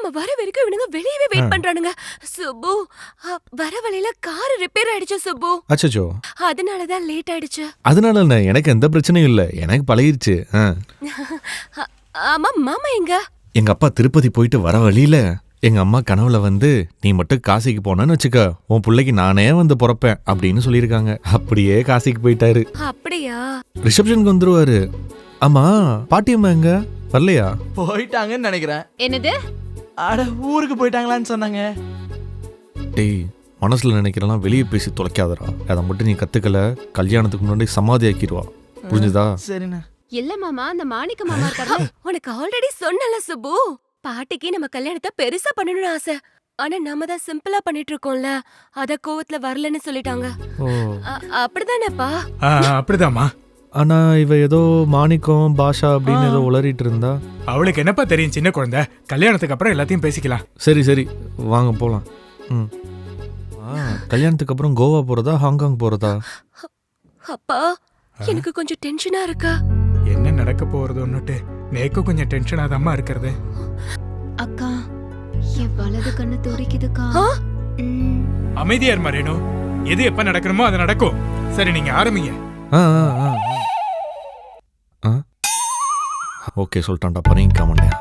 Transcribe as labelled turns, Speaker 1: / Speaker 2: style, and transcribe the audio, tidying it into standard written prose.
Speaker 1: நம்ம வர வரைக்கும் இவனுங்க வெளியவே வெயிட் பண்றானுங்க. சுப்பு, வர வழியில கார் ரிப்பேர் ஆயிடுச்சு சுப்பு.
Speaker 2: அச்சச்சோ.
Speaker 1: அதனாலதான் லேட் ஆயிடுச்சு.
Speaker 2: அதனால என்ன, எனக்கு எந்த பிரச்சனையும் இல்ல, எனக்கு பழகிருச்சு.
Speaker 1: ஆமா, மாமா எங்க?
Speaker 2: எங்க அப்பா திருப்பதி போயிட்டு வர வழியில எங்க அம்மா கனவுல வந்து, நீ மட்டும் காசிக்கு போனன்னு வச்சுக்க, உன் பிள்ளைக்கு நானே வந்து பிறப்பேன் அப்படின்னு சொல்லியிருக்காங்க. அப்படியே காசிக்கு போயிட்டாரு.
Speaker 1: அப்படியா?
Speaker 2: ரிசப்ஷனுக்கு வந்துருவாரு. ஆமா, பாட்டியம்மா எங்க வரலையா?
Speaker 3: போயிட்டாங்கன்னு நினைக்கிறேன்.
Speaker 1: என்னது?
Speaker 3: அட, ஊருக்கு போயிட்டாங்களான்னு சொன்னாங்க.
Speaker 2: டேய், மனசுல நினைக்கிறலாம் வெளியே பேசி தொலைக்காதரா. அதை மட்டும் நீ கத்துக்கல, கல்யாணத்துக்கு முன்னாடி சமாதி ஆக்கிடுவா. புரிஞ்சுதா?
Speaker 3: சரிண்ணா.
Speaker 1: இல்ல மாமா, அந்த மாணிக்க மாமா இருக்காரு. உனக்கு ஆல்ரெடி சொன்னல சுப்பு, பாட்டிக்கு நம்ம கல்யாணத்தை பெருசா பண்ணணும்னு ஆசை. ஆனா நாம தான் சிம்பிளா பண்ணிட்டு இருக்கோம்ல, அத கோவத்துல வரலன்னு சொல்லிட்டாங்க. அப்படிதானேப்பா?
Speaker 4: அப்படிதாம்மா.
Speaker 2: ஆனா இவ ஏதோ மாணிக்கம் பாஷா அப்படின்னு ஏதோ உளறிட்டு இருந்தா.
Speaker 4: அவளுக்கு என்னப்பா தெரியும், சின்ன குழந்தை. கல்யாணத்துக்கு அப்புறம் எல்லாத்தையும் பேசிக்கலாம்.
Speaker 2: சரி சரி, வாங்க போலாம். கல்யாணத்துக்கு அப்புறம் கோவா போறதா ஹாங்காங் போறதா?
Speaker 1: அப்பா, எனக்கு கொஞ்சம் டென்ஷனா இருக்கா.
Speaker 4: என்ன நடக்க போறதுன்னுட்டு நேக்கு கொஞ்சம் டென்ஷனாதாம்மா இருக்கிறது.
Speaker 5: அக்கா, என் வலது கண்ணு துடிக்குதுக்கா.
Speaker 4: அமைதியா இருமா ரேணு. எது எப்ப நடக்கணுமோ அது நடக்கும். சரி, நீங்க ஆரம்பிங்க.
Speaker 2: ஓகே சொல்லிட்டான்டா, பரீங்க காமண்டையா.